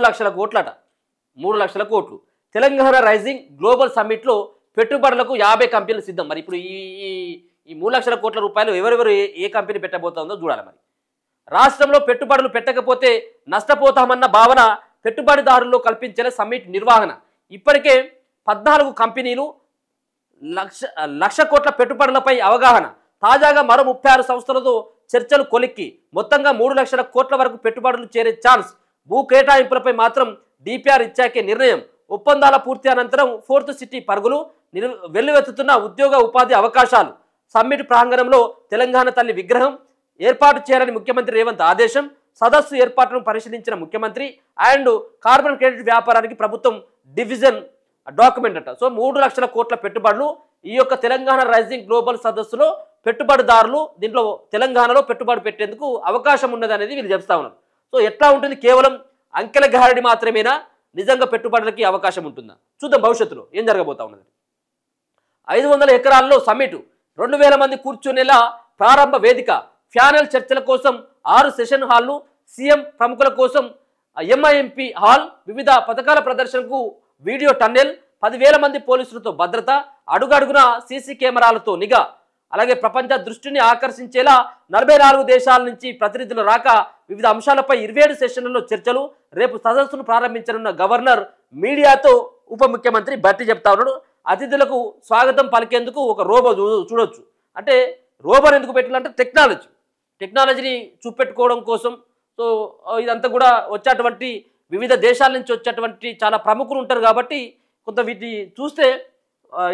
లక్షల కోట్లట, 3 లక్షల కోట్లు. తెలంగాణ రైజింగ్ గ్లోబల్ సమ్మిట్లో పెట్టుబడులకు 50 కంపెనీలు సిద్ధం. మరి ఇప్పుడు ఈ 3 లక్షల కోట్ల రూపాయలు ఎవరెవరు ఏ కంపెనీ పెట్టబోతుందో చూడాలి. మరి రాష్ట్రంలో పెట్టుబడులు పెట్టకపోతే నష్టపోతామన్న భావన పెట్టుబడిదారుల్లో కల్పించేలా సమ్మిట్ నిర్వహణ. ఇప్పటికే 14 కంపెనీలు లక్ష కోట్ల పెట్టుబడులపై అవగాహన. తాజాగా మరో 36 సంస్థలతో చర్చలు కొలిక్కి మొత్తంగా 3 లక్షల కోట్ల వరకు పెట్టుబడులు చేరే ఛాన్స్. భూ కేటాయింపులపై మాత్రం డిపిఆర్ ఇచ్చాకే నిర్ణయం. ఒప్పందాల పూర్తి అనంతరం 4th సిటీ పరుగులు. వెల్లువెత్తుతున్న ఉద్యోగ ఉపాధి అవకాశాలు. సమ్మిట్ ప్రాంగణంలో తెలంగాణ తల్లి విగ్రహం ఏర్పాటు చేయాలని ముఖ్యమంత్రి రేవంత్ ఆదేశం. సదస్సు ఏర్పాటును పరిశీలించిన ముఖ్యమంత్రి. అండ్ కార్బన్ క్రెడిట్ వ్యాపారానికి ప్రభుత్వం డివిజన్ డాక్యుమెంట్ అంట. సో 3 లక్షల కోట్ల పెట్టుబడులు ఈ యొక్క తెలంగాణ రైజింగ్ గ్లోబల్ సదస్సులో పెట్టుబడిదారులు దీంట్లో తెలంగాణలో పెట్టుబడి పెట్టేందుకు అవకాశం ఉన్నది అనేది వీళ్ళు చెప్తా ఉన్నారు. సో ఎట్లా ఉంటుంది, కేవలం అంకెల గారడి మాత్రమేనా, నిజంగా పెట్టుబడులకి అవకాశం ఉంటుందా? చూద్దాం భవిష్యత్తులో ఏం జరగబోతా ఉన్నది. 500 ఎకరాల్లో సమ్మిట్, 2000 మంది కూర్చునేలా ప్రారంభ వేదిక. ప్యానెల్ చర్చల కోసం 6 సెషన్ హాల్లు, సీఎం ప్రముఖుల కోసం ఎంఐఎంపీ హాల్, వివిధ పథకాల ప్రదర్శనకు వీడియో టన్నెల్, 10,000 మంది పోలీసులతో భద్రత, అడుగడుగున సీసీ కెమెరాలతో నిఘా. అలాగే ప్రపంచ దృష్టిని ఆకర్షించేలా 44 దేశాల నుంచి ప్రతినిధులు రాక, వివిధ అంశాలపై 27 సెషన్లలో చర్చలు. రేపు సదస్సును ప్రారంభించనున్న గవర్నర్ మీడియాతో ఉప ముఖ్యమంత్రి భట్టి చెప్తా ఉన్నాడు. అతిథులకు స్వాగతం పలికేందుకు ఒక రోబో చూడొచ్చు. అంటే రోబోని ఎందుకు పెట్టాలంటే టెక్నాలజీని చూపెట్టుకోవడం కోసం. సో ఇదంతా కూడా వచ్చేటువంటి వివిధ దేశాల నుంచి వచ్చేటువంటి చాలా ప్రముఖులు ఉంటారు కాబట్టి కొంత వీటిని చూస్తే,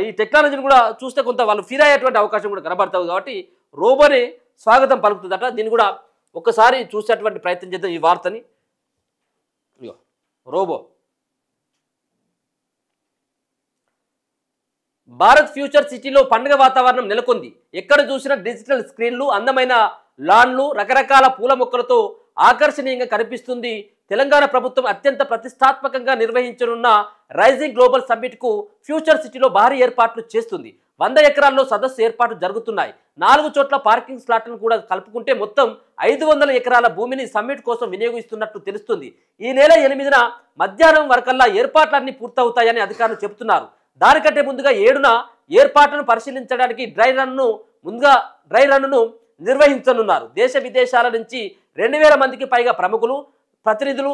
ఈ టెక్నాలజీని కూడా చూస్తే కొంత వాళ్ళు ఫీల్ అయ్యేటువంటి అవకాశం కూడా కనబడుతుంది. కాబట్టి రోబోని స్వాగతం పలుకుతుందట. దీన్ని కూడా ఒకసారి చూసేటువంటి ప్రయత్నం చేద్దాం ఈ వార్తని. రోబో భారత్ ఫ్యూచర్ సిటీలో పండుగ వాతావరణం నెలకొంది. ఎక్కడ చూసినా డిజిటల్ స్క్రీన్లు, అందమైన లాన్లు, రకరకాల పూల మొక్కలతో ఆకర్షణీయంగా కనిపిస్తుంది. తెలంగాణ ప్రభుత్వం అత్యంత ప్రతిష్టాత్మకంగా నిర్వహించనున్న రైజింగ్ గ్లోబల్ సమ్మిట్కు ఫ్యూచర్ సిటీలో భారీ ఏర్పాట్లు చేస్తుంది. 100 ఎకరాల్లో సదస్సు ఏర్పాట్లు జరుగుతున్నాయి. 4 చోట్ల పార్కింగ్ స్లాట్లను కూడా కలుపుకుంటే మొత్తం 500 ఎకరాల భూమిని సమ్మిట్ కోసం వినియోగిస్తున్నట్టు తెలుస్తుంది. ఈ నెల 8న మధ్యాహ్నం వరకల్లా ఏర్పాట్లన్నీ పూర్తవుతాయని అధికారులు చెబుతున్నారు. దానికంటే ముందుగా 7న ఏర్పాట్లను పరిశీలించడానికి డ్రై రన్ను నిర్వహించనున్నారు. దేశ విదేశాల నుంచి 2000 మందికి పైగా ప్రముఖులు, ప్రతినిధులు,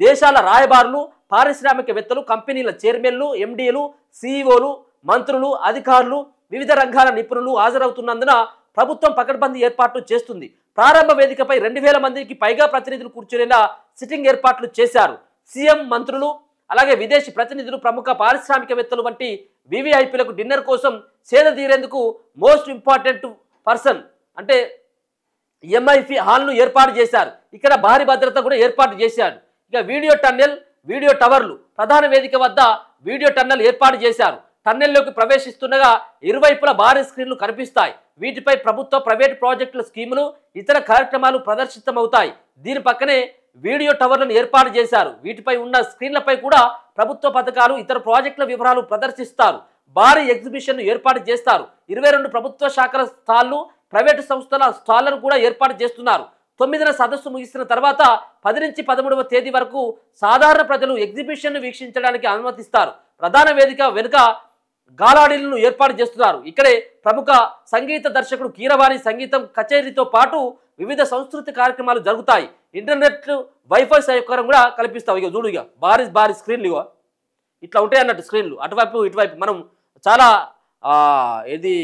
దేశాల రాయబారులు, పారిశ్రామికవేత్తలు, కంపెనీల చైర్మన్లు, ఎండీలు, సీఈఓలు, మంత్రులు, అధికారులు, వివిధ రంగాల నిపుణులు హాజరవుతున్నందున ప్రభుత్వం పకడ్బందీ ఏర్పాట్లు చేస్తుంది. ప్రారంభ వేదికపై 2000 మందికి పైగా ప్రతినిధులు కూర్చునేలా సిట్టింగ్ ఏర్పాట్లు చేశారు. సీఎం, మంత్రులు, అలాగే విదేశీ ప్రతినిధులు, ప్రముఖ పారిశ్రామికవేత్తలు వంటి వివిఐపీలకు డిన్నర్ కోసం సేద తీరేందుకు మోస్ట్ ఇంపార్టెంట్ పర్సన్ అంటే ఎంఐపీ హాల్ను ఏర్పాటు చేశారు. ఇక్కడ భారీ భద్రత కూడా ఏర్పాటు చేశారు. ఇక వీడియో టన్నెల్, వీడియో టవర్లు, ప్రధాన వేదిక వద్ద వీడియో టన్నెల్ ఏర్పాటు చేశారు. టన్నెల్లోకి ప్రవేశిస్తుండగా ఇరువైపులా భారీ స్క్రీన్లు కనిపిస్తాయి. వీటిపై ప్రభుత్వ, ప్రైవేట్ ప్రాజెక్టుల స్కీములు, ఇతర కార్యక్రమాలు ప్రదర్శితమవుతాయి. దీని పక్కనే వీడియో టవర్లను ఏర్పాటు చేశారు. వీటిపై ఉన్న స్క్రీన్లపై కూడా ప్రభుత్వ పథకాలు, ఇతర ప్రాజెక్టుల వివరాలు ప్రదర్శిస్తారు. భారీ ఎగ్జిబిషన్ ఏర్పాటు చేస్తారు. 22 ప్రభుత్వ శాఖల స్టాళ్లు, ప్రైవేటు సంస్థల స్టాళ్లను కూడా ఏర్పాటు చేస్తున్నారు. 9న సదస్సు ముగిసిన తర్వాత 10 నుంచి 13వ తేదీ వరకు సాధారణ ప్రజలు ఎగ్జిబిషన్ వీక్షించడానికి అనుమతిస్తారు. ప్రధాన వేదిక వెనుక గాలాడీలను ఏర్పాటు చేస్తున్నారు. ఇక్కడే ప్రముఖ సంగీత దర్శకుడు కీరవాణి సంగీతం కచేరీతో పాటు వివిధ సంస్కృతి కార్యక్రమాలు జరుగుతాయి. ఇంటర్నెట్, వైఫై సౌకర్యం కూడా కల్పిస్తావు. ఇక చూడు, ఇక భారీ స్క్రీన్లు ఇట్లా ఉంటాయి అన్నట్టు స్క్రీన్లు, అటువైపు ఇటువైపు. మనం చాలా ఇది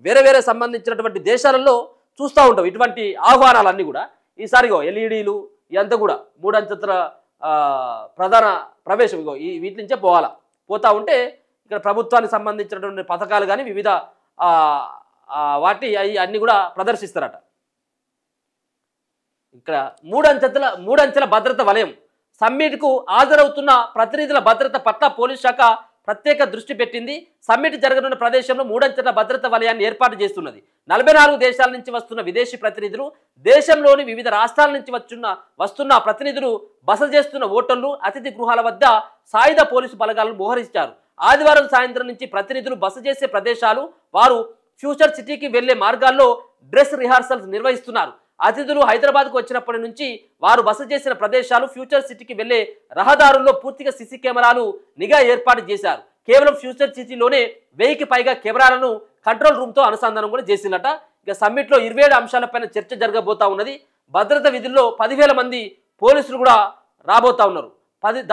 వేరే సంబంధించినటువంటి దేశాలలో చూస్తూ ఉంటాం ఇటువంటి ఆహ్వానాలన్నీ కూడా. ఈసారి ఎల్ఈడీలు ఇదంతా కూడా 3 అంచెల ప్రధాన ప్రవేశం వీటి నుంచే పోతా ఉంటే ఇక్కడ ప్రభుత్వానికి సంబంధించినటువంటి పథకాలు కానీ వివిధ వాటి అన్ని కూడా ప్రదర్శిస్తారట. ఇక్కడ 3 అంచెల భద్రత వలయం. సమ్మిట్కు హాజరవుతున్న ప్రతినిధుల భద్రత పట్ల పోలీస్ శాఖ ప్రత్యేక దృష్టి పెట్టింది. సమ్మిట్ జరగనున్న ప్రదేశంలో 3 అంచెల భద్రత వలయాన్ని ఏర్పాటు చేస్తున్నది. 44 దేశాల నుంచి వస్తున్న విదేశీ ప్రతినిధులు, దేశంలోని వివిధ రాష్ట్రాల నుంచి వస్తున్న ప్రతినిధులు బస చేస్తున్న హోటళ్లు, అతిథి గృహాల వద్ద సాయుధ పోలీసు బలగాలను మోహరించారు. ఆదివారం సాయంత్రం నుంచి ప్రతినిధులు బస చేసే ప్రదేశాలు, వారు ఫ్యూచర్ సిటీకి వెళ్లే మార్గాల్లో డ్రెస్ రిహార్సల్స్ నిర్వహిస్తున్నారు. అతిథులు హైదరాబాద్కు వచ్చినప్పటి నుంచి వారు బస చేసిన ప్రదేశాలు, ఫ్యూచర్ సిటీకి వెళ్లే రహదారుల్లో పూర్తిగా సీసీ కెమెరాలు నిఘా ఏర్పాటు చేశారు. కేవలం ఫ్యూచర్ సిటీలోనే 1000కి పైగా కెమెరాలను కంట్రోల్ రూమ్తో అనుసంధానం కూడా చేసిందట. ఇక సమ్మిట్లో 27 అంశాలపైన చర్చ జరగబోతా ఉన్నది. భద్రత విధుల్లో 10,000 మంది పోలీసులు కూడా రాబోతా ఉన్నారు.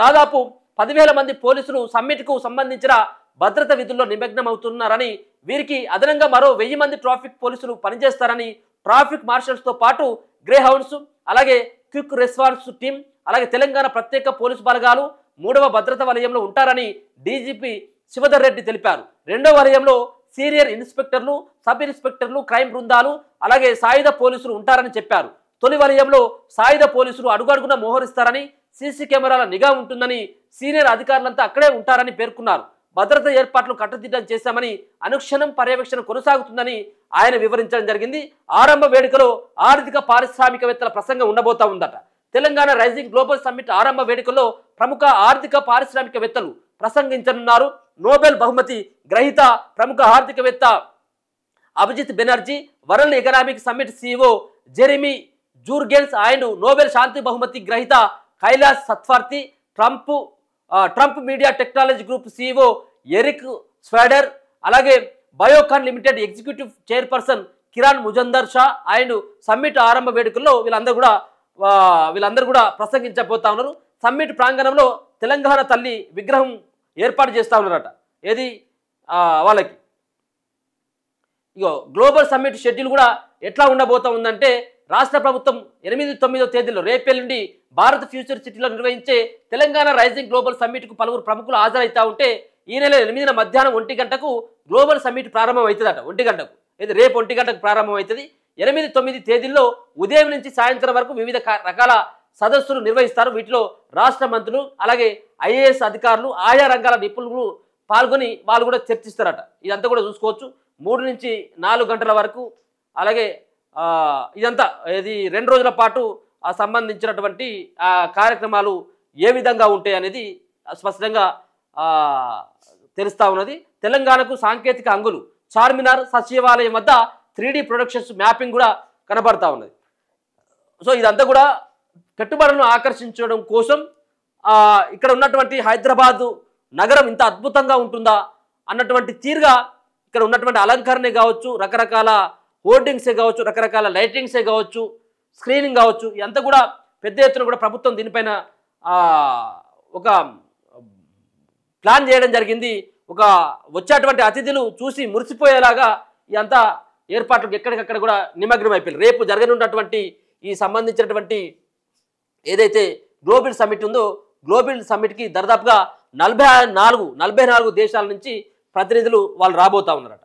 దాదాపు 10,000 మంది పోలీసులు సమ్మిట్కు సంబంధించిన భద్రత విధుల్లో నిమగ్నం అవుతున్నారని, వీరికి అదనంగా మరో 1000 మంది ట్రాఫిక్ పోలీసులు పనిచేస్తారని, ట్రాఫిక్ మార్షల్స్తో పాటు గ్రే హౌండ్స్, అలాగే క్విక్ రెస్పాన్స్ టీం, అలాగే తెలంగాణ ప్రత్యేక పోలీసు బలగాలు 3వ భద్రతా వలయంలో ఉంటారని డీజీపీ శివధర్ రెడ్డి తెలిపారు. 2వ వలయంలో సీనియర్ ఇన్స్పెక్టర్లు, సబ్ ఇన్స్పెక్టర్లు, క్రైమ్ బృందాలు, అలాగే సాయుధ పోలీసులు ఉంటారని చెప్పారు. తొలి వలయంలో సాయుధ పోలీసులు అడుగడుగున మోహరిస్తారని, సీసీ కెమెరాల నిఘా ఉంటుందని, సీనియర్ అధికారులంతా అక్కడే ఉంటారని పేర్కొన్నారు. భద్రత ఏర్పాట్లు కట్టుదిట్టం చేశామని, అనుక్షణం పర్యవేక్షణ కొనసాగుతుందని ఆయన వివరించడం జరిగింది. ఆరంభ వేడుకలో ఆర్థిక పారిశ్రామికవేత్తల ప్రసంగం ఉండబోతా ఉందట. తెలంగాణ రైజింగ్ గ్లోబల్ సమ్మిట్ ఆరంభ వేడుకల్లో ప్రముఖ ఆర్థిక పారిశ్రామికవేత్తలు ప్రసంగించనున్నారు. నోబెల్ బహుమతి గ్రహీత ప్రముఖ ఆర్థికవేత్త Abhijit Banerjee, world economic summit CEO Jeremy Jurgens, ఆయన నోబెల్ శాంతి బహుమతి గ్రహీత Kailash Satyarthi, Trump media technology group CEO Eric Swider, అలాగే Biocon limited executive chairperson Kiran Mazumdar Shaw, ఆయన సమ్మిట్ ఆరంభ వేడుకల్లో వీళ్ళందరూ కూడా ప్రసంగించబోతా ఉన్నారు. సమ్మిట్ ప్రాంగణంలో తెలంగాణ తల్లి విగ్రహం ఏర్పాటు చేస్తూ ఉన్నారట. ఏది వాళ్ళకి ఇగో గ్లోబల్ సమ్మిట్ షెడ్యూల్ కూడా ఎట్లా ఉండబోతా ఉందంటే, రాష్ట్ర ప్రభుత్వం 8, 9 తేదీల్లో రేపెల్లుండి భారత్ ఫ్యూచర్ సిటీలో నిర్వహించే తెలంగాణ రైజింగ్ గ్లోబల్ సమ్మిట్కు పలువురు ప్రముఖులు హాజరవుతా ఉంటే, ఈ నెల 8న మధ్యాహ్నం 1 గంటకు గ్లోబల్ సమ్మిట్ ప్రారంభం అవుతుందట. 1 గంటకు, ఇది రేపు 1 గంటకు ప్రారంభం అవుతుంది. 8, 9 తేదీల్లో ఉదయం నుంచి సాయంత్రం వరకు వివిధ రకాల సదస్సులు నిర్వహిస్తారు. వీటిలో రాష్ట్ర మంత్రులు, అలాగే ఐఏఎస్ అధికారులు, ఆయా రంగాల నిపుణులు పాల్గొని వాళ్ళు కూడా చర్చిస్తారట. ఇదంతా కూడా చూసుకోవచ్చు. 3 నుంచి 4 గంటల వరకు, అలాగే ఇదంతా ఇది 2 రోజుల పాటు సంబంధించినటువంటి కార్యక్రమాలు ఏ విధంగా ఉంటాయి అనేది స్పష్టంగా తెలుస్తూ ఉన్నది. తెలంగాణకు సాంకేతిక అంగులు, చార్మినార్ సచివాలయం వద్ద 3D ప్రొడక్షన్స్ మ్యాపింగ్ కూడా కనబడతా ఉన్నది. సో ఇదంతా కూడా పెట్టుబడులను ఆకర్షించడం కోసం ఇక్కడ ఉన్నటువంటి హైదరాబాదు నగరం ఇంత అద్భుతంగా ఉంటుందా అన్నటువంటి తీరుగా ఇక్కడ ఉన్నటువంటి అలంకరణే కావచ్చు, రకరకాల హోర్డింగ్సే కావచ్చు, రకరకాల లైటింగ్సే కావచ్చు, స్క్రీనింగ్ కావచ్చు, ఇదంతా కూడా పెద్ద ఎత్తున కూడా ప్రభుత్వం దీనిపైన ఒక ప్లాన్ చేయడం జరిగింది. ఒక వచ్చేటువంటి అతిథులు చూసి మురిసిపోయేలాగా ఇదంతా ఏర్పాట్లకు ఎక్కడికక్కడ కూడా నిమగ్నం అయిపోయింది. రేపు జరగనున్నటువంటి ఈ సంబంధించినటువంటి ఏదైతే గ్లోబల్ సమ్మిట్ ఉందో, గ్లోబల్ సమ్మిట్కి దాదాపుగా 44 దేశాల నుంచి ప్రతినిధులు వాళ్ళు రాబోతా ఉన్నారు.